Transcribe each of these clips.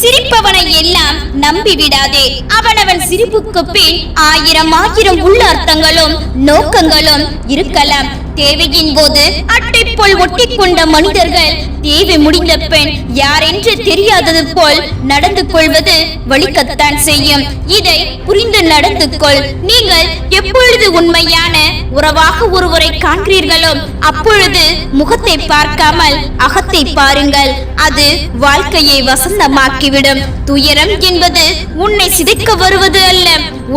சிரிப்பவனை எல்லாம் நம்பிவிடாதே. அவனவன் சிரிப்புக்கு பின் ஆயிரம் உள்ளார்த்தங்களும் நோக்கங்களும் இருக்கலாம். தேவையின் போது அட்டை போல் ஒட்டி கொண்ட மனிதர்கள் தேவை முடிந்த பெண் யாரென்று தெரியாதது போல் நடந்து கொள்வது வலிக்கத்தான் செய்யும். இதை புரிந்து நடந்து கொள். நீங்கள் எப்பொழுது உண்மையான உறவாக ஒருவரை காண்கிறீர்களோ அப்பொழுது முகத்தை பார்க்காமல் அகத்தை பாருங்கள். அது வாழ்க்கையை வசந்தமாக்கிவிடும். துயரம் என்பது உன்னை சிதைக்க வருவது அல்ல,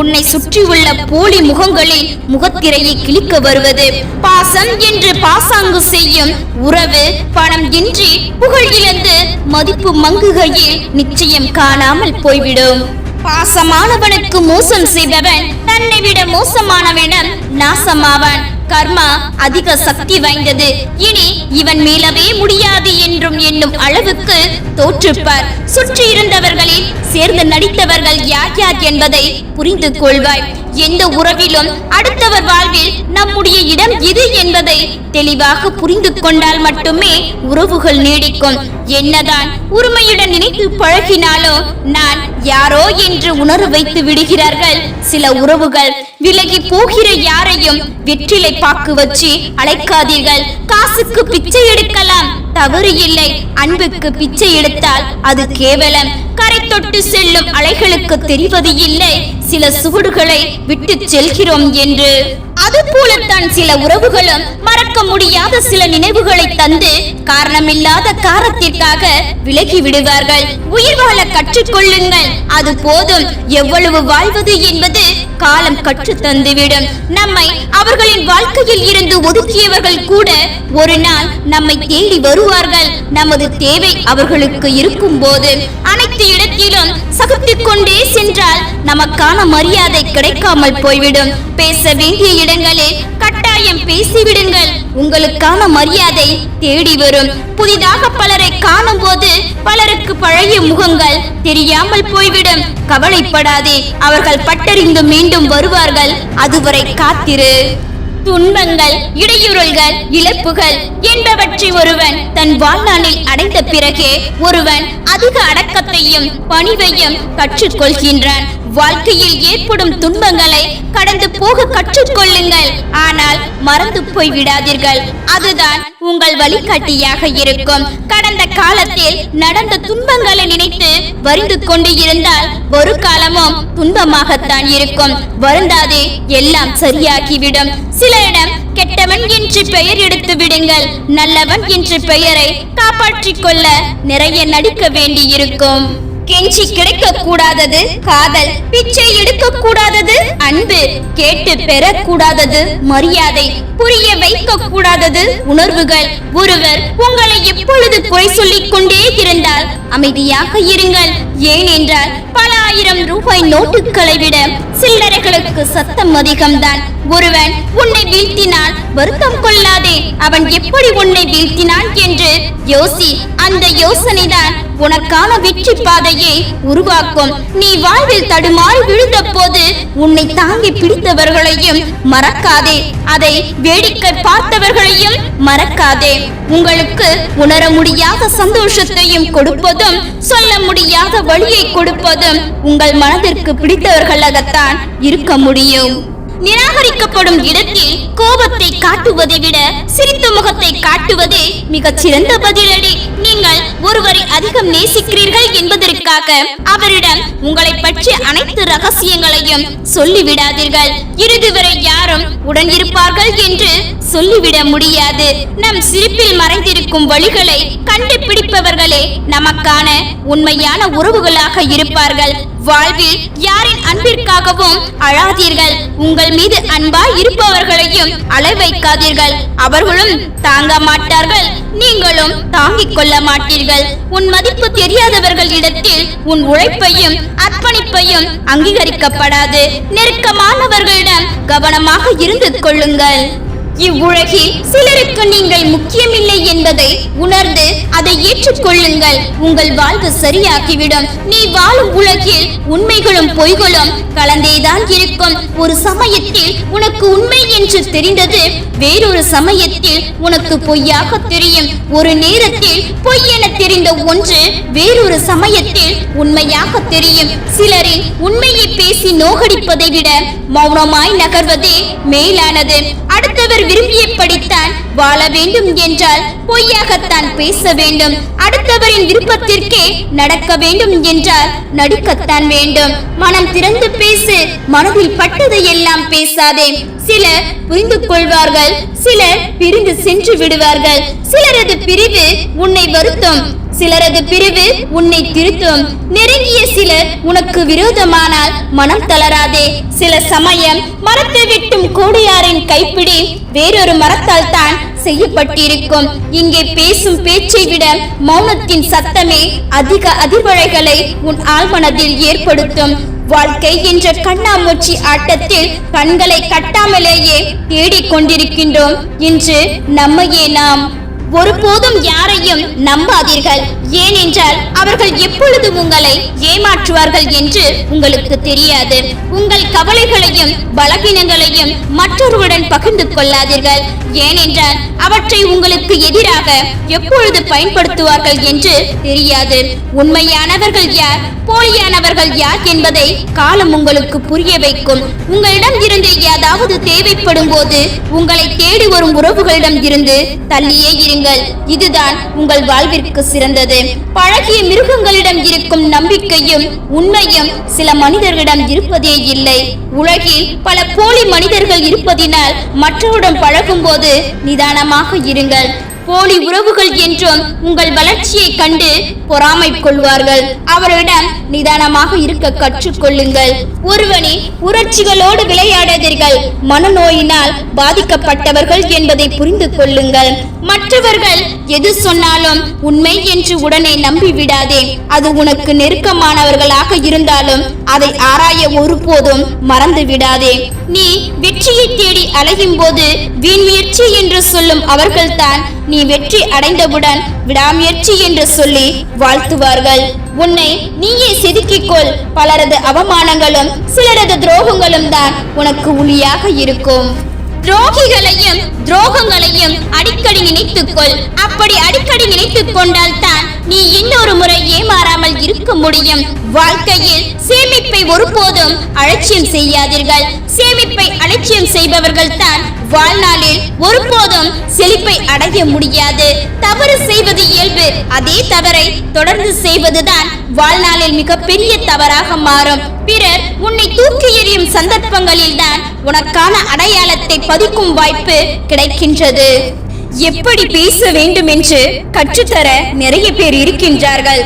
உன்னை சுற்றியுள்ள போலி முகங்களில் முகத்திரையை கிழிக்க வருவது. பாசம் என்று பாசாங்கு செய்யும் உறவு பணம் இன்றி புகழ் இழந்து மதிப்பு மங்குகையில் நிச்சயம் காணாமல் போய்விடும். பாசமானவனுக்கு மோசம் செய்பவன் தன்னை விட மோசமானவனிடம் நாசமாவான். கர்மா அதிக சக்தி வாய்ந்தது. இனி இவன் மீளவே முடியாது என்றும் என்னும் அளவுக்கு தோற்றுப்பார். சுற்றி இருந்தவர்களில் சேர்ந்து நடித்தவர்கள் யார் யார் என்பதை புரிந்து கொள்வாய். எந்த உறவிலும் அடுத்தவர் வாழ்வில் நம்முடைய இடம் எது என்பதை தெளிவாக புரிந்து கொண்டால் மட்டுமே உறவுகள் நீடிக்கும். என்னதான் உரிமையுடன் நினைத்து பழகினாலோ நான் யாரோ என்று உணர வைத்து விடுகிறார்கள் சில உறவுகள். விலகி போகிற யாரையும் வெற்றிலை பாக்கு வச்சு அழைக்காதீர்கள். காசுக்கு பிச்சை எடுக்கலாம், தவறு இல்லை. அன்புக்கு பிச்சை எடுத்தால் அது கேவலம். கரை தொட்டு செல்லும் அலைகளுக்கு தெரிவது இல்லை சில சுவடுகளை விட்டு செல்கிறோம் என்று. அதுபோலத்தான் சில உறவுகளும் மறக்க முடியாத சில நினைவுகளை தந்து காரணமில்லாத காரணத்திற்காக விலகி விடுவார்கள். உயிர் வாழ கற்றுக்கொள்ளுங்கள், அது போதும். எவ்வளவு வாழ்வது என்பது காலம் கற்று தந்துவிடும். நம்மை அவர்களின் வாழ்க்கையில் இருந்து ஒதுக்கியவர்கள் கூட ஒரு நாள் நம்மை தேடி வருவார்கள். நமது தேவை அவர்களுக்கு இருக்கும் போது அனைத்து இடத்திலும் சகித்துக் கொண்டே சென்றால் நமக்கான மரியாதை கிடைக்காமல் போய்விடும். பேச வேண்டிய இடங்களில் கட்டாயம் பேசிவிடுங்கள். உங்களுக்கான மரியாதை தேடி வரும். புதிதாக பலரை காணும் போது பலருக்கு பழைய முகங்கள் தெரியாமல் போய்விடும். கவலைப்படாதே, அவர்கள் பட்டறிந்து மீண்டும் வருவார்கள். அதுவரை காத்திரு. துன்பங்கள், இடையூறல்கள், இழப்புகள் என்பவற்றை ஒருவன் தன் வாழ்நாளில் அடைந்த பிறகே ஒருவன் அதிக அடக்கத்தையும் பணிவையும் கற்றுக்கொள்கின்றான். வாழ்க்கையில் ஏற்படும் துன்பங்களை கடந்து போக கற்றுக்கொள்ளுங்கள். ஆனால் மறந்து போய் விடாதீர்கள். அதுதான் உங்கள் வழிகாட்டியாக இருக்கும். கடந்த காலத்தில் நடந்த துன்பங்களை நினைத்து வருந்து கொண்டு இருந்தால் ஒரு காலமும் துன்பமாகத்தான் இருக்கும். வருந்தாதே, எல்லாம் சரியாகிவிடும். சிலரிடம் கெட்டவன் என்று பெயர் எடுத்து விடுங்கள். நல்லவன் என்ற பெயரை காப்பாற்றிக் கொள்ள நிறைய நடிக்க வேண்டியிருக்கும். கெஞ்சி கிடைக்க கூடாதது காதல், பிச்சை எடுக்க கூடாதது அன்பு, கேட்டு பெறக்கூடாதது மரியாதை, புரிய வைக்க கூடாதது உணர்வுகள். ஒருவர் உங்களை எப்பொழுது குறை சொல்லிக் கொண்டே இருந்தால் அமைதியாக இருங்கள். ஏனென்றால் பல ஆயிரம் ரூபாய் நோட்டுகளை விட சில்லறைகளுக்கு சத்தம் அதிகம்தான். ஒருவன் உன்னை வீழ்த்தினால் வருத்தம் கொள்ளாதே. அவன் எப்படி உன்னை வீழ்த்தினான் என்று யோசி. அந்த யோசனைதான் உனக்கான வெற்றி பாதையை உருவாக்கும். நீ வாழ்வில் தடுமாறி விழுந்த போது உன்னை தாங்கி பிடித்தவர்களையும் மறக்காதே. அதை வேடிக்கை பார்த்தவர்களையும் மறக்காதே. உங்களுக்கு உணர முடியாத சந்தோஷத்தையும் கொடுப்பதும் சொல்ல முடியாத வழியை கொடுப்பதும் உங்கள் மனதிற்கு பிடித்தவர்களாகத்தான் இருக்க முடியும். நிராகரிக்கப்படும் இடத்தில் கோபத்தை காட்டுவதை விட சிரித்த முகத்தை காட்டுவதே மிகச் சிறந்த பதிலடி. நீங்கள் ஒருவரை அதிகம் நேசிக்கிறீர்கள் என்பதற்காக அவரிடம் உங்களை பற்றிய அனைத்து ரகசியங்களையும் சொல்லிவிடாதீர்கள். இறுதி வரை யாரும் உடன் இருப்பார்கள் என்று சொல்லிவிட முடியாது. நம் சிரிப்பில் மறைந்திருக்கும் வழிகளை கண்டுபிடிப்பவர்களே நமக்கான உண்மையான உறவுகளாக இருப்பார்கள். வாழ்வில் யாரின் அன்பிற்காகவும் அழாதீர்கள். உங்கள் மீது அன்பாய் இருப்பவர்களையும் அழ வைக்காதீர்கள். அவர்களும் தாங்க மாட்டார்கள், நீங்களும் தாங்கிக் கொள்ள மாட்டீர்கள். உன் மதிப்பு தெரியாதவர்கள் இடத்தில் உன் உழைப்பையும் அர்ப்பணிப்பையும் அங்கீகரிக்கப்படாது. நெருக்கமானவர்களிடம் கவனமாக இருந்து கொள்ளுங்கள். இவ்வுலகில் சிலருக்கு நீங்கள் முக்கியமில்லை என்பதை உணர்ந்து அதை ஏற்றுக்கொள்ளுங்கள். உங்கள் வாழ்வு சரியாகிவிடும். நீ வாழும் உலகில் உண்மைகளும் பொய்களும் கலந்தேதான் இருக்கும். ஒரு சமயத்தில் உனக்கு உண்மை என்று தெரிந்தது வேறொரு சமயத்தில் உனக்கு பொய்யாக தெரியும். ஒரு நேரத்தில் பொய் என தெரிந்த இருந்த ஒன்று வேறொரு சமயத்தில் உண்மையாக தெரியும். சிலரின் உண்மையை பேசி நோகடிப்பதை விட மௌனமாய் நகர்வதே மேலானது. அடுத்தவர் விரும்பியபடித்தான் வாழ வேண்டும் என்றால் பொய்யாகத்தான் பேச வேண்டும். அடுத்தவரின் விருப்பத்திற்கே நடக்க வேண்டும் என்றால் நடிக்கத்தான் வேண்டும். மனம் திறந்து பேசு, மனதில் பட்டதையெல்லாம் பேசாதே. சிலர் புரிந்து கொள்வார்கள், சிலர் பிரிந்து சென்று விடுவார்கள். சிலரது பிரிவு உன்னை வருத்தும், சிலரது பிரிவு உன்னை திருத்தும். நெருங்கிய சிலர் உனக்கு விரோதமானால் மனம் தளராதே. சில சமயம் மரத்தை வெட்டும் கோடியாரின் கைப்பிடி வேறொரு மரத்தால் தான் செய்யப்பட்டிருக்கும். இங்கே பேசும் பேச்சை விட மௌனத்தின் சத்தமே அதிக அதிர்வலைகளை உன் ஆழ்மனதில் ஏற்படுத்தும். வாழ்க்கை என்ற கண்ணாமூச்சி ஆட்டத்தில் கண்களை கட்டாமலேயே தேடிக்கொண்டிருக்கின்றோம். இன்று நம்மையே நாம். ஒருபோதும் யாரையும் நம்பாதீர்கள். ஏனென்றால் அவர்கள் எப்பொழுது உங்களை ஏமாற்றுவார்கள் என்று உங்களுக்கு தெரியாது. உங்கள் கவலைகளையும் பலவீனங்களையும் மற்றொருவருடன் பகிர்ந்து கொள்ளாதீர்கள். ஏனென்றால் அவற்றை உங்களுக்கு எதிராக எப்பொழுது பயன்படுத்துவார்கள் என்று தெரியாது. உண்மையானவர்கள் யார், போலியானவர்கள் யார் என்பதை காலம் உங்களுக்கு புரிய வைக்கும். உங்களிடம் இருந்து ஏதாவது தேவைப்படும் போது உங்களை தேடி வரும் உறவுகளிடம் இருந்து தள்ளியே இருங்கள். இதுதான் உங்கள் வாழ்விற்கு சிறந்தது. பழகிய மிருகங்களிடம் இருக்கும் நம்பிக்கையும் உண்மையும் சில மனிதர்களிடம் இருப்பதே இல்லை. உலகில் பல போலி மனிதர்கள் இருப்பதினால் மற்றவருடன் பழகும் போது நிதானமாக இருங்கள். போலி உறவுகள் என்றும் உங்கள் வளர்ச்சியை கண்டு பொறாமை கொள்வார்கள். அவரிடம் நிதானமாக இருக்க கற்றுக்கொள்ளுங்கள். ஒருவனின் உணர்ச்சிகளோடு விளையாடாதீர்கள். மனநோயினால் பாதிக்கப்பட்டவர்கள் என்பதை புரிந்து கொள்ளுங்கள். மற்றவர்கள் எது சொன்னாலும் உண்மை என்று உடனே நம்பிவிடாதே. அது உனக்கு நெருக்கமானவர்களாக இருந்தாலும் அதை ஆராய ஒருபோதும் மறந்து விடாதே. நீ வெற்றியை தேடி அலையும் போது வீண் முயற்சி என்று சொல்லும் அவர்கள்தான் நீ வெற்றி அடைந்தவுடன் விடாமுயற்சி என்று சொல்லி வாழ்த்துவார்கள். உன்னை நீயே செதுக்கிக்கொள். பலரது அவமானங்களும் சிலரது துரோகங்களும் தான் உனக்கு ஒளியாக இருக்கும். துரோகிகளையும் துரோகங்களையும் அடிக்கடி நினைத்துக்கொள். அப்படி அடிக்கடி நினைத்துக் கொண்டால் தான் நீ இன்னொரு முறை ஏமாறாமல் இருக்க முடியும். வாழ்க்கையில் சேமிப்பை ஒருபோதும் அலட்சியம் செய்யாதீர்கள். சேமிப்பை அலட்சியம் செய்பவர்கள் தான் வாழ்நாளில் ஒருபோதும் செழிப்பை அடைய முடியாது. தவறு செய்வது இயல்பு. அதே தவறை தொடர்ந்து செய்வதுதான் வாழ்நாளில் மிகப்பெரிய தவறாக மாறும். பிறர் உன்னை தூக்கி எறியும் சந்தர்ப்பங்களில் தான் உனக்கான அடையாளத்தை பதிக்கும் வாய்ப்பு கிடைக்கின்றது. எப்படி பேச வேண்டும் என்று கற்றுத்தர நிறைய பேர் இருக்கின்றார்கள்.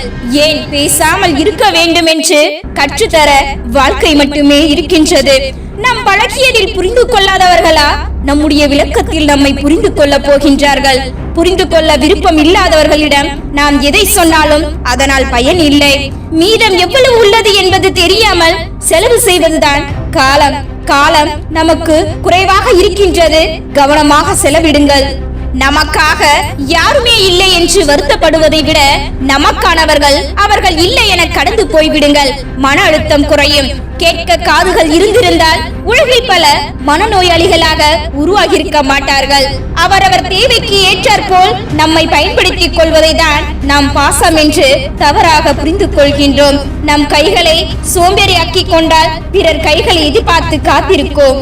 ஏன் பேசாமல் இருக்க வேண்டும் என்று கற்றுத்தர வாழ்க்கை மட்டுமே இருக்கின்றது. நாம் பழகியதில் புரிந்து கொள்ளாதவர்களா நம்முடைய விளக்கத்தில் நம்மை புரிந்து கொள்ள போகின்றார்கள்? புரிந்து கொள்ள விருப்பம் இல்லாதவர்களிடம் நாம் எதை சொன்னாலும் அதனால் பயன் இல்லை. மீதம் எவ்வளவு உள்ளது என்பது தெரியாமல் செலவு செய்வதுதான் காலம். காலம் நமக்கு குறைவாக இருக்கின்றது. கவனமாக செலவிடுங்கள். நமக்காக யாருமே இல்லை என்று வருத்தப்படுவதை விட நமக்கானவர்கள் அவர்கள் இல்லை என கடந்து போய்விடுங்கள். மன அழுத்தம் குறையும். கேட்க காதுகள் இருந்திருந்தால் உலகில் பல மனநோயாளிகளாக உருவாகியிருக்க மாட்டார்கள். அவரவர் தேவைக்கு ஏற்றாற்போல் நம்மை பயன்படுத்திக் கொள்வதை தான் நாம் பாசம் என்று தவறாக புரிந்து கொள்கின்றோம். நம் கைகளை சோம்பேறியாக்கி கொண்டால் பிறர் கைகளை எதிர்பார்த்து காத்திருக்கோம்.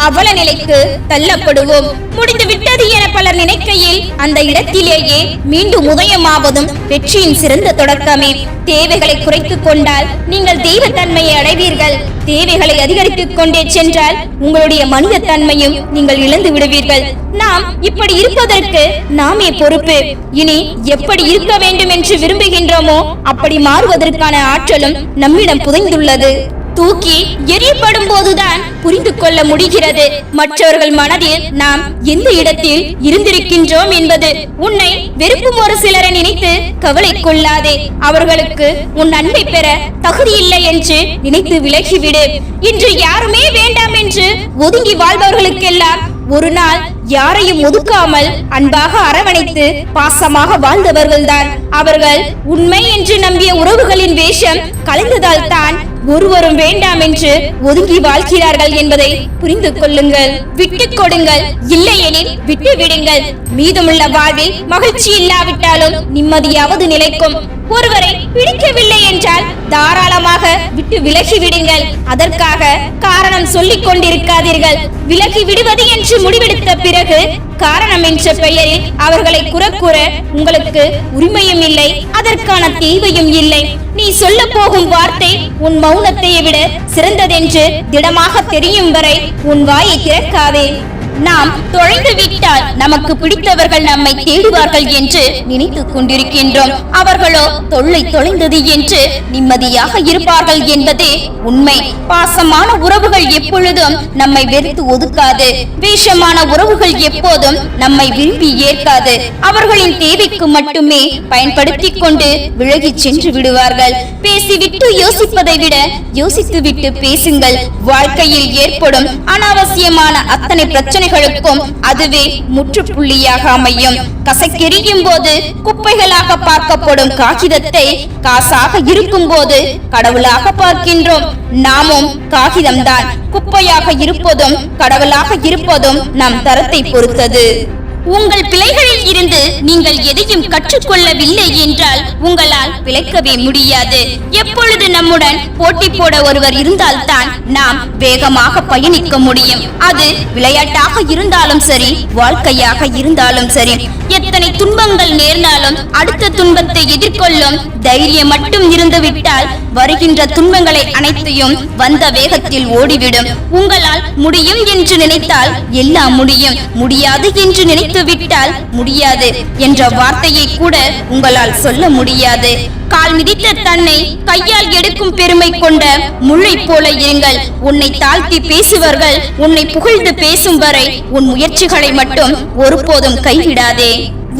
அவல நிலைக்கு தள்ளப்படுவோம். முடிந்து விட்டது என பலர் நினைக்கையில் அந்த இடத்திலேயே மீண்டும் உதயமாவதும் வெற்றியின் சிறந்த தொடக்கமே. தேவைகளை குறைத்துக் கொண்டால் நீங்கள் தெய்வத்தன்மையை அடைவீர்கள். தேவைகளை அதிகரித்துக் கொண்டே சென்றால் உங்களுடைய மனித தன்மையும் நீங்கள் இழந்து விடுவீர்கள். நாம் இப்படி இருப்பதற்கு நாமே பொறுப்பு. இனி எப்படி இருக்க வேண்டும் என்று விரும்புகின்றோமோ அப்படி மாறுவதற்கான ஆற்றலும் நம்மிடம் புதைந்துள்ளது. தூக்கி எரியப்படும் போதுதான் புரிந்து கொள்ள முடிகிறது மற்றவர்கள் மனதில் நாம் எந்த இடத்தில் இருந்திருக்கின்றோம் என்பது. உன்னை வெறுப்பும் ஒரு சிலரை நினைத்து கவலை கொள்ளாதே. அவர்களுக்கு உன் அன்பை பெற தகுதி இல்லை என்று நினைத்து விலகிவிடு. இன்று யாருமே வேண்டாம் என்று ஒதுங்கி வாழ்பவர்களுக்கெல்லாம் ஒரு நாள் யாரையும் ஒதுக்காமல் அன்பாக அரவணைத்து பாசமாக வாழ்ந்தவர்கள்தான் அவர்கள். உண்மை என்று நம்பிய உறவுகளின் வேஷம் கலைந்ததால் தான் ஒருவரும் வேண்டாம் என்று ஒதுங்கி வாழ்கிறார்கள் என்பதை புரிந்து கொள்ளுங்கள். விட்டுக் கொடுங்கள், இல்லையெனில் விட்டு விடுங்கள். மீதமுள்ள வாழ்வில் மகிழ்ச்சி இல்லாவிட்டாலும் நிம்மதியாவது நிலைக்கும். ஒருவரை பிடிக்கவில்லை என்றால் தாராளமாக விட்டு விலகி விடுங்கள். அதற்காக காரணம் சொல்லிக் கொண்டிருக்காதீர்கள். விலகி விடுவது என்று முடிவெடுத்த பிறகு காரணம் என்ற பெயரில் அவர்களை கூற உங்களுக்கு உரிமையும் இல்லை, அதற்கான தேவையும் இல்லை. நீ சொல்ல போகும் வார்த்தை உன் மௌனத்தை விட சிறந்ததென்று திடமாக தெரியும் வரை உன் வாயை திறக்காதே. நாம் தொலைந்து விட்டால் நமக்கு பிடித்தவர்கள் நம்மை தேடுவார்கள் என்று நினைத்துக் கொண்டிருக்கின்றோம். அவர்களோ தொலைந்தது என்று நிம்மதியாக இருப்பார்கள் என்பதே உண்மை. பாசமான உறவுகள் எப்பொழுதும் நம்மை வெறுத்து ஒதுக்காது. வேஷமான உறவுகள் எப்போதும் நம்மை விரும்பி ஏற்காது. அவர்களின் தேவைக்கு மட்டுமே பயன்படுத்திக் கொண்டு விலகி சென்று விடுவார்கள். பேசிவிட்டு யோசிப்பதை விட யோசித்துவிட்டு பேசுங்கள். வாழ்க்கையில் ஏற்படும் அனாவசியமான அத்தனை பிரச்சனைகளுக்கும் அதுவே முற்றுப்புள்ளியாக அமையும். கசக்கெறியும் போது குப்பைகளாக பார்க்கப்படும் காகிதத்தை காசாக இருக்கும் போது கடவுளாக பார்க்கின்றோம். நாமும் காகிதம்தான். குப்பையாக இருப்பதும் கடவுளாக இருப்பதும் நம் தரத்தை பொறுத்தது. உங்கள் பிழைகளில் இருந்து நீங்கள் எதையும் கற்றுக்கொள்ளவில்லை என்றால் உங்களால் பிழைக்கவே முடியாது. எப்பொழுது நம்முடன் போட்டி போட ஒருவர் இருந்தால்தான் நாம் வேகமாக பயணிக்க முடியும். அது விளையாட்டாக இருந்தாலும் சரி, வாழ்க்கையாக இருந்தாலும் சரி. எத்தனை துன்பங்கள் நேர்ந்தாலும் அடுத்த துன்பத்தை எதிர்கொள்ளும் தைரியம் மட்டும் இருந்துவிட்டால் வருகின்ற துன்பங்களை அனைத்தையும் வந்த வேகத்தில் ஓடிவிடும். உங்களால் முடியும் என்று நினைத்தால் எல்லாம் முடியும். முடியாது என்று நினைத்து விட்டால் முடியாது என்ற வார்த்தையை கூட உங்களால் சொல்ல முடியாது. கால் மிதித்த தன்னை கையால் எடுக்கும் பெருமை கொண்ட முள்ளை போல இருங்கள். உன்னை தாழ்த்தி பேசுவர்கள் உன்னை புகழ்ந்து பேசும் வரை உன் முயற்சிகளை மட்டும் ஒருபோதும் கைவிடாதே.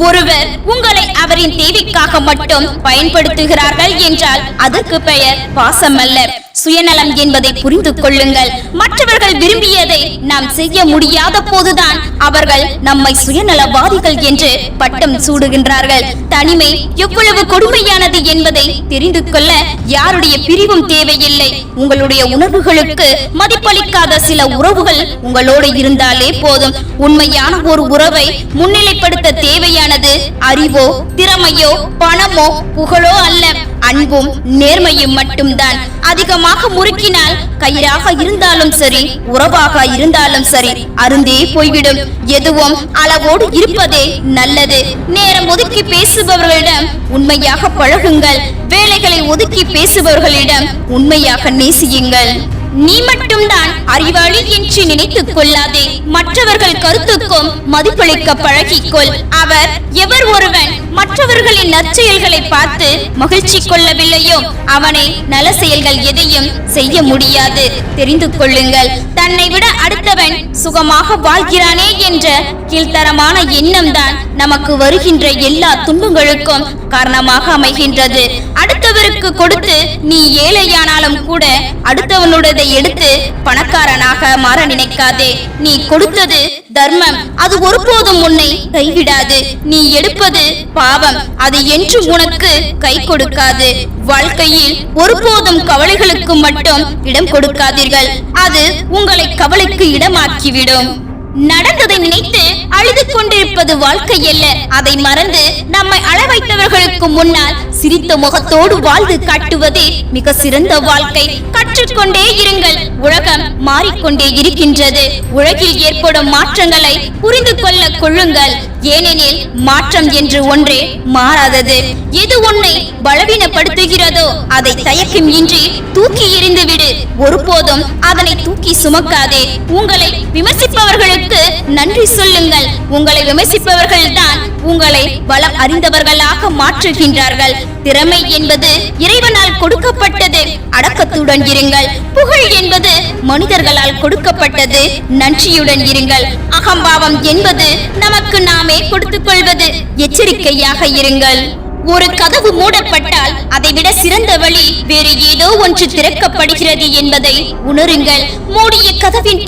ஒருவர் உங்களை அவரின் தேவைக்காக மட்டும் பயன்படுத்துகிறார்கள் என்றால் அதற்கு பெயர் பாசம் அல்ல, சுயநலம் என்பதை புரிந்து கொள்ளுங்கள். மற்றவர்கள் விரும்பியதை நாம் செய்ய முடியாத போதுதான் அவர்கள் நம்மை சுயநலவாதிகள் என்று பட்டம் சூடுகின்றார்கள். தனிமை எவ்வளவு கொடுமையானது என்பதை தெரிந்து கொள்ள யாருடைய பிரிவும் தேவையில்லை. உங்களுடைய உணர்வுகளுக்கு மதிப்பளிக்காத சில உறவுகள் உங்களோடு இருந்தாலே போதும். உண்மையான ஒரு உறவை முன்னிலைப்படுத்த தேவையானது அறிவோ, திறமையோ, பணமோ, புகழோ அல்ல, அன்பும் நேர்மையும் மட்டும்தான். அதிகமாக முறுக்கினால் கயிறாக இருந்தாலும் சரி, உறவாக இருந்தாலும் சரி, அருந்தே போய்விடும். எதுவும் அளவோடு இருப்பதே நல்லது. நேரம் ஒதுக்கி பேசுபவர்களிடம் உண்மையாக பழகுங்கள். வேலைகளை ஒதுக்கி பேசுபவர்களிடம் உண்மையாக நேசியுங்கள். நீ மட்டும்தான் அறிவாளி என்று நினைத்துக் கொள்ளாதே. மற்றவர்கள் கருத்துக்கும் மதிப்பளிக்க பழகிக்கொள். எவர் ஒருவன் மற்றவர்களின் நற்செயல்களை பார்த்து மகிழ்ச்சி கொள்ளவில்லையோ அவனை நல செயல்கள் எதையும் செய்ய முடியாது. தெரிந்து கொள்ளுங்கள். தன்னை விட அடுத்தவன் சுகமாக வாழ்கிறானே என்ற கீழ்த்தரமான எண்ணம் தான் நமக்கு வருகின்ற எல்லா துன்பங்களுக்கும் காரணமாக அமைகின்றது. அடுத்தவருக்கு கொடுத்து நீ ஏழையானாலும் கூட அடுத்தவனுடைய எடுத்து பணக்காரனாக மாற நினைக்காதே. நீ கொடுத்தது தர்மம், அது ஒருபோதும் உன்னை கைவிடாது. நீ எடுப்பது பாவம், அது என்றும் உனக்கு கை கொடுக்காது. வாழ்க்கையில் ஒருபோதும் கவலைகளுக்கு மட்டும் இடம் கொடுக்காதீர்கள். அது உங்களை கவலைக்கு இடமாக்கிவிடும். நடந்ததை நினைத்து அழுது கொண்டிருப்பது வாழ்க்கை அல்ல. அதை மறந்து நம்மை அளவைத்தவர்களுக்கு முன்னால் சிரித்த முகத்தோடு வாழ்ந்து காட்டுவதே மிக சிறந்த வாழ்க்கை. கற்றுக்கொண்டே இருங்கள். உலகம் மாறிக்கொண்டே இருக்கின்றது. உலகில் ஏற்படும் மாற்றங்களை புரிந்து கொள்ளுங்கள். ஏனெனில் மாற்றம் என்று ஒன்றே மாறாதது. எது உன்னை பலவீனப்படுத்துகிறதோ அதை தயக்கம் இன்றி தூக்கி எறிந்துவிடு. ஒருபோதும் அதனை தூக்கி சுமக்காதே. உங்களை விமர்சிப்பவர்களுக்கு நன்றி சொல்லுங்கள். உங்களை விமர்சிப்பவர்கள் தான் உங்களை பலம் அறிந்தவர்களாக மாற்றுகின்றார்கள். திறமை என்பது இறைவனால் கொடுக்கப்பட்டது. அடக்கத்துடன் இருங்கள். புகழ் என்பது மனிதர்களால் கொடுக்கப்பட்டது. நன்றியுடன் இருங்கள். அகம்பாவம் என்பது நமக்கு நாமே கொடுத்துக் கொள்வது. எச்சரிக்கையாக இருங்கள். ஒரு கதவு மூடப்பட்டால் அதைவிட சிறந்த வழி வேறு ஏதோ ஒன்று திறக்கப்படுகிறது என்பதை உணருங்கள். மூடிய கதவின்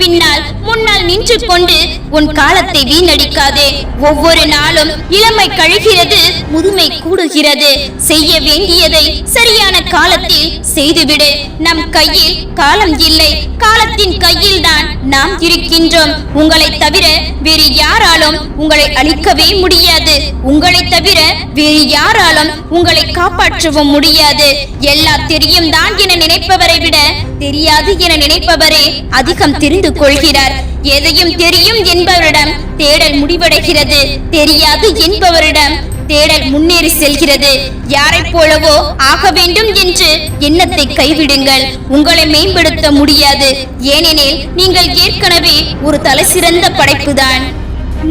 முன்னால் நின்று கொண்டு உன் காலத்தை வீணடிக்காதே. ஒவ்வொரு நாளும் இளமை கழிகிறது, முதுமை கூடுகிறது. செய்ய வேண்டியதை சரியான காலத்தில் செய்துவிடு. நம் கையில் காலம் இல்லை, காலத்தின் கையில் தான் நாம் இருக்கின்றோம். உங்களை தவிர வேறு யாராலும் உங்களை அழிக்கவே முடியாது. உங்களை தவிர வேறு யாராலும் உங்களை காப்பாற்றவும் முடியாது. எல்லாம் தெரியும் தான் என நினைப்பவரை விட தெரியாது என நினைப்பவரே அதிகம் தெரிந்து கொள்கிறார். எதையும் தெரியும் என்பவரிடம் தேடல் முடிவடைகிறது, தெரியாது என்பவரிடம் தேடல் முன்னேறி செல்கிறது. யாரை போலவோ ஆக வேண்டும் என்று எண்ணத்தை கைவிடுங்கள். உங்களை மேம்படுத்த முடியாது. ஏனெனில் நீங்கள் ஏற்கனவே ஒரு தலைசிறந்த படைப்புதான்.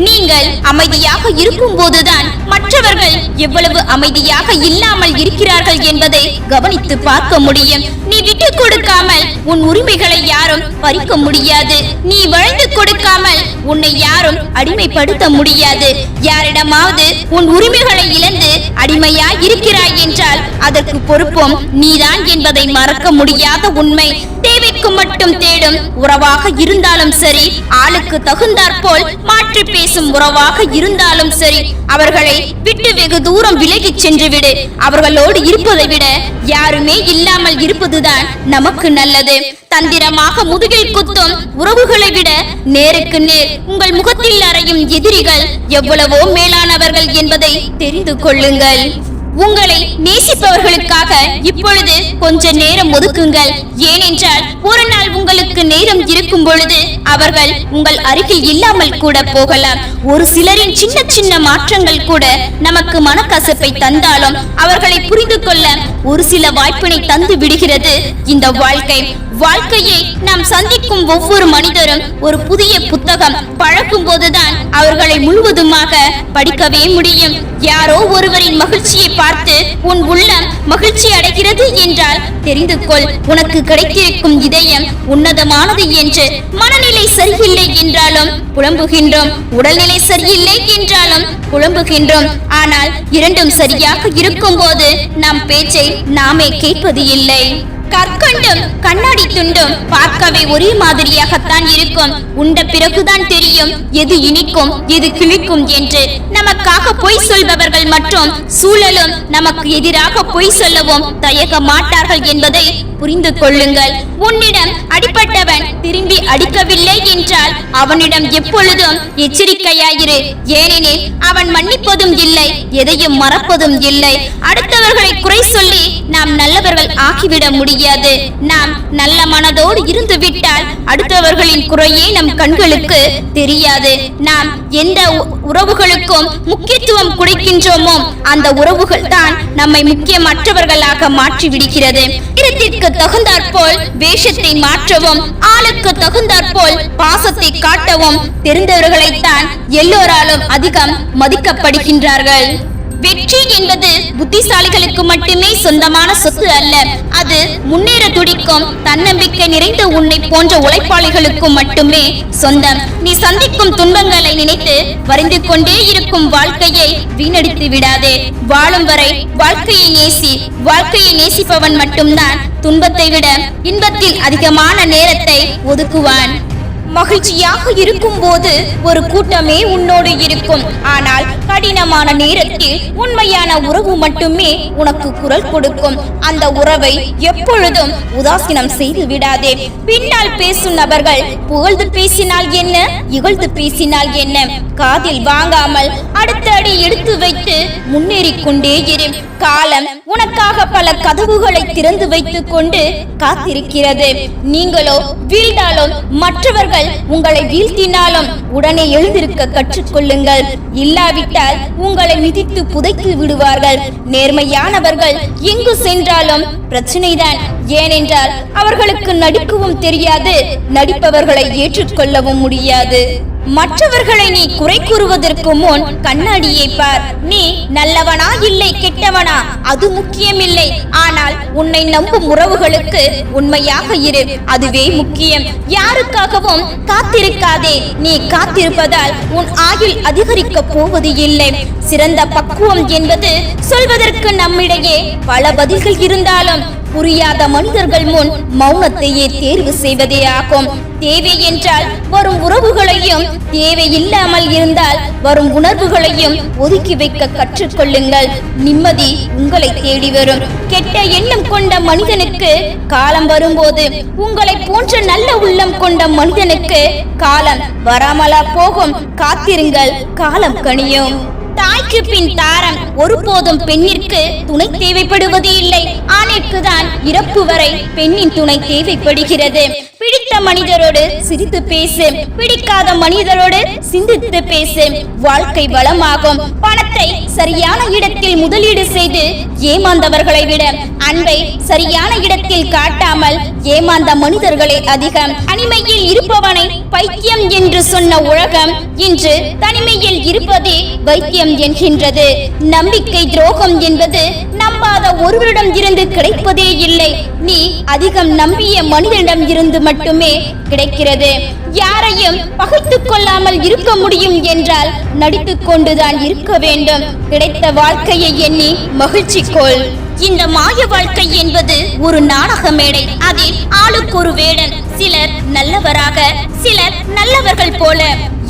நீங்கள் அமைதியாக இருக்கும் போதுதான் மற்றவர்கள் எவ்வளவு அமைதியாக இல்லாமல் இருக்கிறார்கள் என்பதை கவனித்து பார்க்க முடியும். நீ விட்டு கொடுக்காமல் உன் உரிமைகளை யாரும் பறிக்க முடியாது. நீ வளைந்து கொடுக்காமல் உன்னை யாரும் அடிமைப்படுத்த முடியாது. யாரிடமாவது உன் உரிமைகளை இழந்து அடிமையா இருக்கிறாய் என்றால் அதற்கு பொறுப்பும் நீதான் என்பதை மறக்க முடியாத உண்மை. தேவைக்கு மட்டும் தேடும் உறவாக இருந்தாலும் சரி, ஆளுக்கு தகுந்தாற்போல் மாற்றி பேசும் உறவாக இருந்தாலும் சரி, அவர்களை விட்டு வெகு தூரம் விலகி சென்று விடு. அவர்களோடு இருப்பதை விட யாருமே இல்லாமல் இருப்பதுதான் நமக்கு நல்லது. தந்திரமாக முதுகில் குத்தும் உறவுகளை விட நேருக்கு நேர் உங்கள் முகத்தில் அறையும் எதிரிகள் எவ்வளவோ மேலானவர்கள் என்பதை தெரிந்து கொள்ளுங்கள். உங்களை நேசிப்பவர்களுக்காக இப்பொழுது கொஞ்ச நேரம் ஒதுக்குங்கள். ஏனென்றால் ஒரு நாள் உங்களுக்கு நேரம் இருக்கும் பொழுது அவர்கள் உங்கள் அருகில் இல்லாமல் கூட போகலாம். ஒரு சிலரின் சின்ன சின்ன மாற்றங்கள் கூட நமக்கு மனக்கசப்பை தந்தாலும் அவர்களை புரிந்து கொள்ள ஒரு சில வாய்ப்பினை தந்து விடுகிறது இந்த வாழ்க்கை. வாழ்க்கையை நாம் சந்திக்கும் ஒவ்வொரு மனிதரும் ஒரு புதிய புத்தகம். பழக்கும் போதுதான் அவர்களை முழுவதுமாக படிக்கவே முடியும். யாரோ ஒருவரின் மகிழ்ச்சியை பார்த்து உன் உள்ளம் மகிழ்ச்சி அடைகிறது என்றால் தெரிந்து கொள், உனக்கு கிடைத்திருக்கும் இதயம் உன்னதமானது என்று. மனநிலை சரியில்லை என்றாலும் புலம்புகின்றோம், உடல்நிலை சரியில்லை என்றாலும் புலம்புகின்றோம். ஆனால் இரண்டும் சரியாக இருக்கும் போது நம் பேச்சை நாமே கேட்பது இல்லை. கற்கண்டும் கண்ணாடி துண்டும் பார்க்கவே ஒரே மாதிரியாகத்தான் இருக்கும். உண்ட பிறகுதான் தெரியும் எது இனிக்கும் எது கிழிக்கும் என்று. நமக்காக பொய் சொல்பவர்கள் மற்றும் சூழலும் நமக்கு எதிராக பொய் சொல்லவும் தயங்க மாட்டார்கள் என்பதை புரிந்து கொள்ளுங்கள். உன்னிடம் அடிப்பட்டவன் திரும்பி அடிக்கவில்லை என்றால் அவனிடம் எப்பொழுதும் எச்சரிக்கையாயிரு. ஏனெனில் அவன் மன்னிப்பதும் இல்லை, எதையும் மறப்பதும் இல்லை. அடுத்தவர்களை குறை சொல்லி நாம் நல்லவர்கள் ஆகிவிட முடியாது. நாம் நல்ல மனதோடு இருந்து விட்டால் அடுத்தவர்களின் குறையே நம் கண்களுக்கு தெரியாது. நாம் எந்த உறவுகளுக்கும் முக்கியத்துவம் கொடுக்கின்றோமோ அந்த உறவுகள் தான் நம்மை முக்கியமற்றவர்களாக மாற்றி விடுகிறது. இடத்திற்கு தகுந்தாற்போல் வேஷத்தை மாற்றவும், ஆளுக்கு தகுந்தாற்போல் பாசத்தை காட்டவும் தெரிந்தவர்களைத்தான் எல்லோராலும் அதிகம் மதிக்கப்படுகின்றார்கள். வெற்றி என்பது புத்திசாலிகளுக்கு மட்டுமே சொந்தமான சொத்து அல்ல. அது முன்னேற துடிக்கும் தன்னம்பிக்கை நிறைந்த உன்னை போன்ற உழைப்பாளிகளுக்கும் மட்டுமே சொந்தம். நீ சந்திக்கும் துன்பங்களை நினைத்து வரைந்து கொண்டே இருக்கும் வாழ்க்கையை வீணடித்து விடாதே. வாழும் வரை வாழ்க்கையை நேசி. வாழ்க்கையை நேசிப்பவன் மட்டும்தான் துன்பத்தை விட இன்பத்தில் அதிகமான நேரத்தை ஒதுக்குவான். மகிழ்ச்சியாக இருக்கும் போது ஒரு கூட்டமே உன்னோடு இருக்கும். ஆனால் கடினமான நேரத்தில் உண்மையான உறவு மட்டுமே உனக்கு குரல் கொடுக்கும். அந்த உறவை எப்பொழுதும் உதாசீனம் செய்து விடாதே. பின்னால் பேசும் நபர்கள் புகழ்ந்து பேசினால் என்ன, இகழ்ந்து பேசினால் என்ன, காதில் வாங்காமல் அடுத்த அடி எடுத்து வைத்து முன்னேறிக் கொண்டே இரு. காலம் உனக்காக பல கதவுகளை திறந்து வைத்துக் கொண்டு காத்திருக்கிறது. நீங்களோ வீழ்ந்தாலும் மற்றவர்கள் உங்களை வீழ்த்தினாலும் உடனே எழுந்திருக்க கற்றுக்கொள்ளுங்கள். இல்லாவிட்டால் உங்களை மிதித்து புதைத்து விடுவார்கள். நேர்மையானவர்கள் எங்கு சென்றாலும் பிரச்சனைதான். ஏனென்றால் அவர்களுக்கு நடிக்கவும் தெரியாது, நடிப்பவர்களை ஏற்றுக்கொள்ளவும் முடியாது. மற்றவர்களை நீ குறை கூறுவதற்கு முன் கண்ணாடியை பார். நீ நல்லவனா இல்லை கெட்டவனா அது முக்கியமில்லை. ஆனால் உன்னை நம்பும் உறவுகளுக்கு உண்மையாக இரு, அதுவே முக்கியம். யாருக்காகவும் காத்திருக்காதே. நீ காத்திருப்பதால் உன் ஆயுள் அதிகரிக்க போவது இல்லை. சிறந்த பக்குவம் என்பது சொல்வதற்கு நம்மிடையே பல பதில்கள் இருந்தாலும் புரியாத மனிதர்கள் முன் மௌனத்தையே தேர்வு செய்வதே ஆகும். தேவை என்றால் வரும் உறவுகளையும், தேவை இல்லாமல் இருந்தால் வரும் உணர்வுகளையும் ஒதுக்கி வைக்க கற்றுக்கொள்ளுங்கள். நிம்மதி உங்களை தேடி வரும். கெட்ட எண்ணம் கொண்ட மனிதனுக்கு காலம் வரும்போது உங்களை போன்ற நல்ல உள்ளம் கொண்ட மனிதனுக்கு காலம் வராமலா போகும். காத்திருங்கள், காலம் கனியும். தாய்க்கு பின் தாரம். ஒருபோதும் பெண்ணிற்கு துணை தேவைப்படுவது இல்லை. ஆணிற்கு தான் இறப்பு வரை பெண்ணின் துணை தேவைப்படுகிறது. பிடித்த மனிதரோடு சிரித்து பேசு, பிடிக்காத மனிதரோடு சிந்தித்து பேசு. வாழ்க்கை வளமாகும். பணத்தை சரியான இடத்தில் முதலீடு செய்து ஏமாந்தவர்களை விட அன்பை சரியான இடத்தில் காட்டாமல் ஏமாந்த மனிதர்களே அதிகம். தனிமையில் இருப்பவனை பைத்தியம் என்று சொன்ன உலகம் இன்று தனிமையில் இருப்பதே வைத்தியம் என்கின்றது. நம்பிக்கை துரோகம் என்பது நம்பாத ஒருவரிடம் இருந்து கிடைப்பதே இல்லை. நீ அதிகம் நம்பிய மனிதனிடம் இருந்து மட்டுமே கிடைக்கிறது. யாரையும் பகைத்துக் கொள்ளாமல் இருக்க முடியும் என்றால் நடித்துக் கொண்டுதான் இருக்க வேண்டும். கிடைத்த வாழ்க்கையை எண்ணி மகிழ்ச்சி கொள். இந்த மாய வாழ்க்கை என்பது ஒரு நாடக மேடை. அதில் ஆளுக்கு ஒரு வேடன். சிலர் நல்லவராக, சிலர் நல்லவர்கள் போல.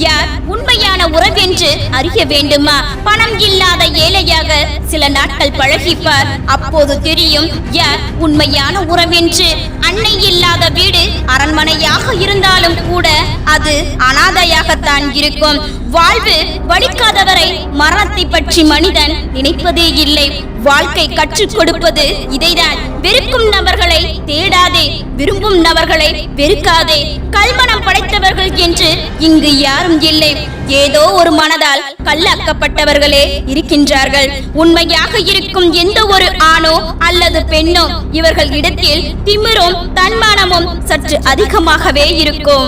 யார் உண்மையான உறவென்று அறிய வேண்டுமா? பணம் இல்லாத ஏழையாக சில நாட்கள் பழகிப்பார். அப்போது தெரியும் யார் உண்மையான உறவென்று. அன்னை இல்லாத வீடு அரண்மனையாக இருந்தாலும் கூட அது அனாதையாகத்தான் இருக்கும். வாழ்வு வலிக்காதவரை மரணத்தை பற்றி மனிதன் நினைப்பதே இல்லை. வாழ்க்கை கற்றுக் கொடுப்பது இதைதான். வெறுக்கும் நபர்களை தேடாதே, விரும்பும் நபர்களை வெறுக்காதே. கல்மனம் படைத்தவர்கள் என்று இங்கு யாரும் இல்லை. ஏதோ ஒரு மனதால் கல்லாக்கப்பட்டவர்களே இருக்கின்றார்கள். உண்மையாக இருக்கும் எந்த ஒரு ஆணோ அல்லது பெண்ணோ இவர்கள் இடத்தில் திமிரும் தன்மானமும் சற்று அதிகமாகவே இருக்கும்.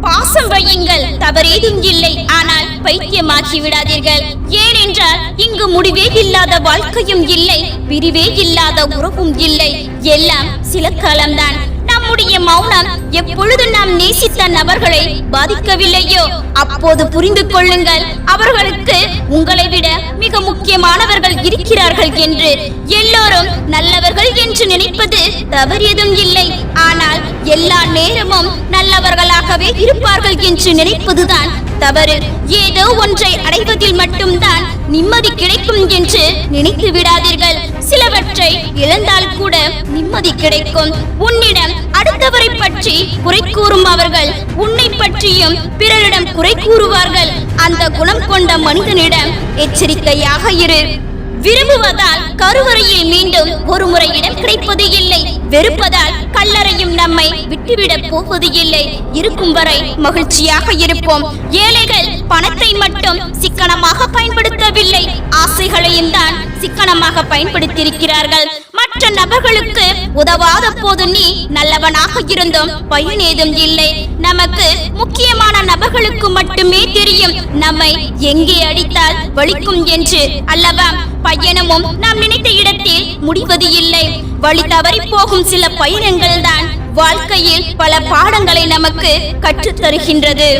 பாசம் வையுங்கள், தவறேதும் இல்லை. ஆனால் பைத்தியமாக்கி விடாதீர்கள். ஏனென்றால் இங்கு முடிவே இல்லாத வாழ்க்கையும் இல்லை, பிரிவே இல்லாத உறவும் இல்லை. எல்லாம் சில காலம்தான். நம்முடைய மௌனம் எப்பொழுது நாம் நேசித்த நபர்களை பாதிக்கவில்லையோ அப்போது புரிந்து கொள்ளுங்கள் அவர்களுக்கு உங்களை விட மிக முக்கியமானவர்கள் இருக்கிறார்கள் என்று. எல்லோரும் நல்லவர்கள் என்று நினைப்பது தவறியதும் இல்லை. ஆனால் எல்லா நேரமும் நல்லவர்களாகவே இருப்பார்கள் என்று நினைப்பதுதான் தவறு. ஏதோ ஒன்றை அடைவதில் மட்டும்தான் நிம்மதி கிடைக்கும் என்று நினைத்து விடாதீர்கள். சிலவற்றை இழந்தால் கூட நிம்மதி கிடைக்கும். உன்னிடம் அடுத்தவரை பற்றி குறை கூறும் அவர்கள் உன்னை பற்றியும் பிறரிடம் குறை கூறுவார்கள். அந்த குணம் கொண்ட மனிதனிடம் எச்சரிக்கையாக இரு. விரும்புவதால் கருவறையில் மீண்டும் ஒரு முறை இடம் கிடைப்பது இல்லை. வெறுப்பதால் கல்லறையும் நம்மை விட்டுவிடப் போவது இல்லை. இருக்கும் வரை மகிழ்ச்சியாக இருப்போம். ஏழைகள் பணத்தை மட்டும் சிக்கனமாக பயன்படுத்தவில்லை, ஆசைகளையும் தான் சிக்கனமாக பயன்படுத்தியிருக்கிறார்கள். மற்ற நபர்களுக்கு உதவாத போது நீ நல்லவனாக இருந்தும் பயனேதும் இல்லை. நமக்கு முக்கியமான நபர்களுக்கு மட்டுமே தெரியும் நம்மை எங்கே அடித்தால் வலிக்கும் என்று அல்லவா? பயணமும் நாம் நினைத்த இடத்தில் முடிவது இல்லை. வழி தவறி போகும் சில பயணங்கள் தான் வாழ்க்கையில் பல பாடங்களை நமக்கு கற்றுத் தருகின்றது.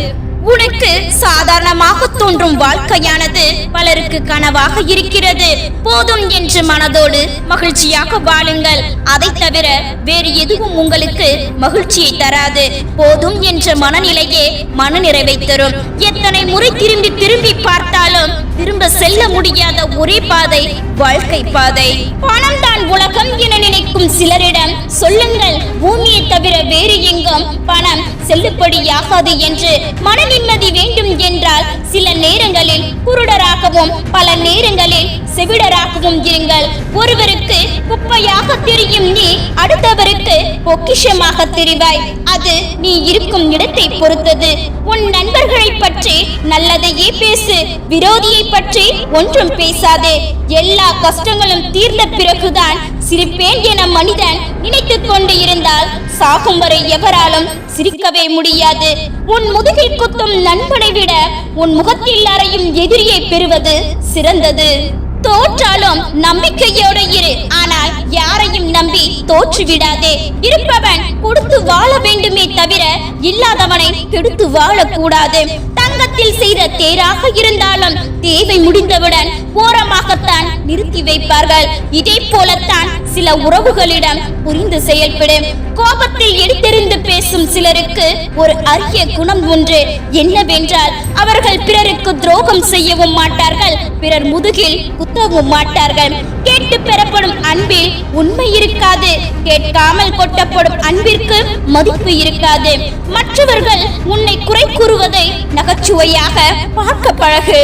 உனக்கு சாதாரணமாக தோன்றும் வாழ்க்கையானது பலருக்கு கனவாக இருக்கிறது. போதும் என்ற மனதோடு மகிழ்ச்சியாக வாழுங்கள். அதை தவிர வேறு எதுவும் உங்களுக்கு மகிழ்ச்சியை தராது. போதும் என்ற மனநிலையே மனநிறைவை தரும். எத்தனை முறை திரும்பி திரும்பி பார்த்தாலும் திரும்ப செல்ல முடியாத ஒரே பாதை வாழ்க்கை பாதை. பணம் தான் உலகம் என நினைக்கும் சிலரிடம் சொல்லுங்கள், பூமியை தவிர வேறு எங்கும் பணம் செல்லுபடியாகாது என்று. மன நிம்மதி வேண்டும் என்றால் சில நேரங்களில் குருடராகவும் பல நேரங்களில் செவிடராகவும் இருங்கள். ஒருவருக்கு குப்பையாக தெரியும் நீ அடுத்தவருக்கு பொக்கிஷமாக தெரிவாய். அது நீ இருக்கும் இடத்தை பொறுத்தது. உன் நண்பர்களை பற்றி நல்லதையே பேசு, விரோதியை பற்றி ஒன்றும் பேசாதே. எல்லா கஷ்டங்களும் தீர்ந்த பிறகுதான் சிரிப்பேன் என மனிதன் நினைத்துக் கொண்டு இருந்தால் சாகும் வரை எவராலும் சிரிக்கவே முடியாது. உன் முதுகில் குத்தும் நண்பனை விட உன் முகத்தில் அறையும் எதிரியை பெறுவது சிறந்தது. தோற்றாலும் நம்பிக்கையோடு இரு, ஆனால் யாரையும் நம்பி தோற்று விடாதே. இருப்பவன் கொடுத்து வாழ வேண்டுமே தவிர இல்லாதவனை கெடுத்து வாழக்கூடாது. தங்கத்தில் செய்த தேராக இருந்தாலும் தேவை முடிந்தவுடன் ஓரமாகத்தான் நிறுத்தி வைப்பார்கள். இதே போலத்தான் சில உறவுகளிடம் புரிந்து செயல்படும். கோபத்தில் எடுத்தெறிந்து பேசும் சிலருக்கு ஒரு அரிய குணம் ஒன்று, என்னவென்றால் அவர்கள் பிறருக்கு துரோகம் செய்யவும் மாட்டார்கள், பிறர் முதுகில் குத்தவும் மாட்டார்கள். கேட்டு பெறப்படும் அன்பில் உண்மை இருக்காது, கேட்காமல் கொட்டப்படும் அன்பிற்கு மதிப்பு இருக்காது. மற்றவர்கள் உன்னை குறை கூறுவதை நகைச்சுவையாக பார்க்க பழகு.